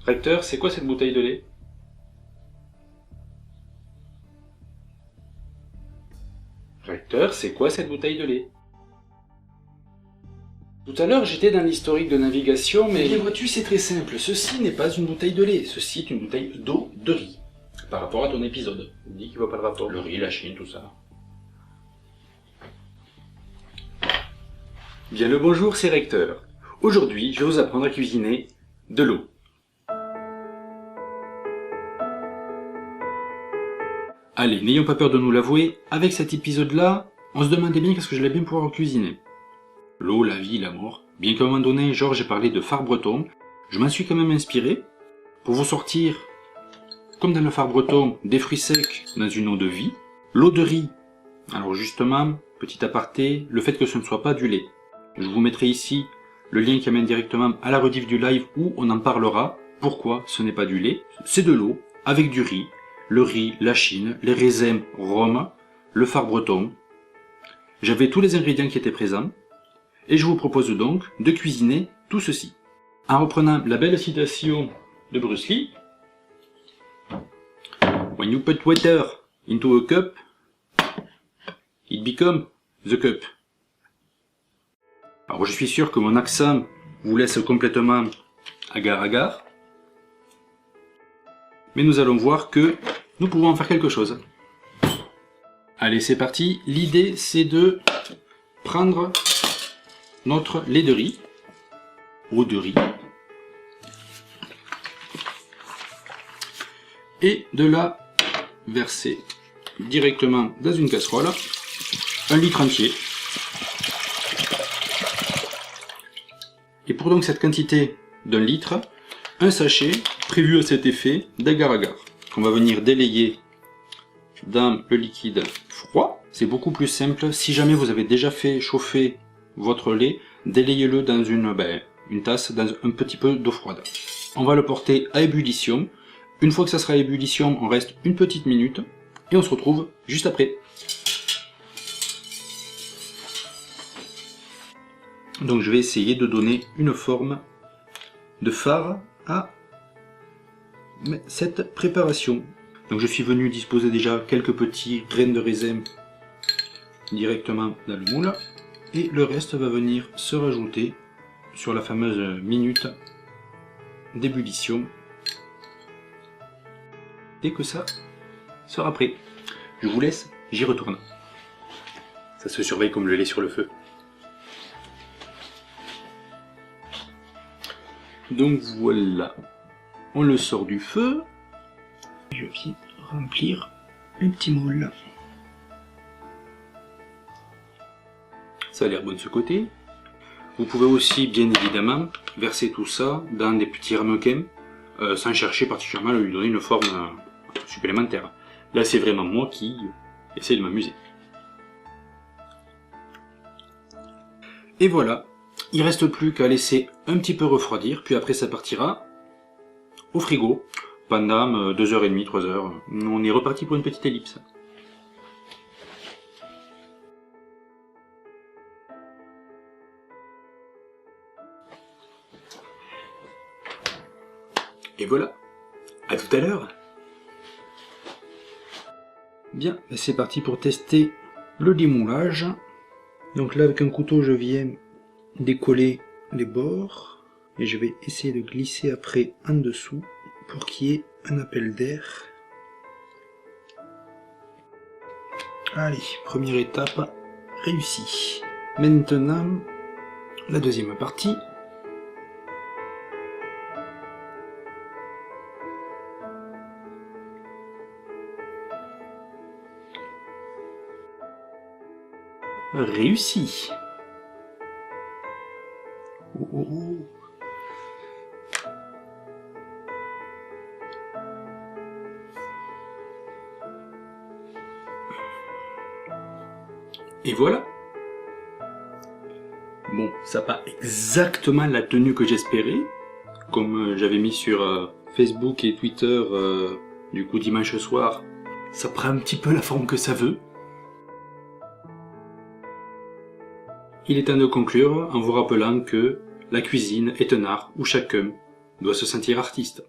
Recteur, c'est quoi cette bouteille de lait? Recteur, c'est quoi cette bouteille de lait? Tout à l'heure, j'étais dans l'historique de navigation, mais... bien vois-tu, c'est très simple. Ceci n'est pas une bouteille de lait, ceci est une bouteille d'eau de riz. Par rapport à ton épisode. Il dit qu'il voit pas le rapport. Le riz, la Chine, tout ça. Bien le bonjour, c'est Recteur. Aujourd'hui, je vais vous apprendre à cuisiner de l'eau. Allez, n'ayons pas peur de nous l'avouer, avec cet épisode-là, on se demandait bien qu'est-ce que j'allais bien pouvoir cuisiner. L'eau, la vie, la mort. Bien qu'à un moment donné, Georges ait parlé de phare breton, je m'en suis quand même inspiré pour vous sortir, comme dans le phare breton, des fruits secs dans une eau de vie, l'eau de riz. Alors justement, petit aparté, le fait que ce ne soit pas du lait. Je vous mettrai ici le lien qui amène directement à la rediff du live où on en parlera. Pourquoi ce n'est pas du lait? C'est de l'eau avec du riz. Le riz, la Chine, les raisins, Rome, le phare breton. J'avais tous les ingrédients qui étaient présents. Et je vous propose donc de cuisiner tout ceci. En reprenant la belle citation de Bruce Lee, when you put water into a cup, it becomes the cup. Alors je suis sûr que mon accent vous laisse complètement agar-agar, mais nous allons voir que nous pouvons en faire quelque chose. Allez, c'est parti. L'idée, c'est de prendre notre lait de riz, eau de riz, et de la verser directement dans une casserole, 1 litre entier. Et pour donc cette quantité d'1 litre, un sachet prévu à cet effet d'agar-agar, qu'on va venir délayer dans le liquide froid. C'est beaucoup plus simple. Si jamais vous avez déjà fait chauffer votre lait, délayez-le dans une tasse, dans un petit peu d'eau froide. On va le porter à ébullition. Une fois que ça sera à ébullition, on reste une petite minute et on se retrouve juste après. Donc je vais essayer de donner une forme de phare à cette préparation. Donc je suis venu disposer déjà quelques petits grains de raisin directement dans le moule. Et le reste va venir se rajouter sur la fameuse minute d'ébullition dès que ça sera prêt. Je vous laisse, j'y retourne. Ça se surveille comme le lait sur le feu. Donc voilà, on le sort du feu. Je viens remplir un petit moule. Ça a l'air bon de ce côté. Vous pouvez aussi, bien évidemment, verser tout ça dans des petits ramequins, sans chercher particulièrement à lui donner une forme supplémentaire. Là, c'est vraiment moi qui essaie de m'amuser. Et voilà, il ne reste plus qu'à laisser un petit peu refroidir, puis après ça partira au frigo pendant 2h30, 3h. On est reparti pour une petite ellipse. Et voilà, à tout à l'heure. Bien, c'est parti pour tester le démoulage. Donc là avec un couteau je viens décoller les bords et je vais essayer de glisser après en dessous pour qu'il y ait un appel d'air. Allez, première étape réussie. Maintenant, la deuxième partie. Réussi. Oh, oh, oh. Et voilà. Bon, ça n'a pas exactement la tenue que j'espérais, comme j'avais mis sur Facebook et Twitter du coup dimanche soir. Ça prend un petit peu la forme que ça veut. Il est temps de conclure en vous rappelant que la cuisine est un art où chacun doit se sentir artiste.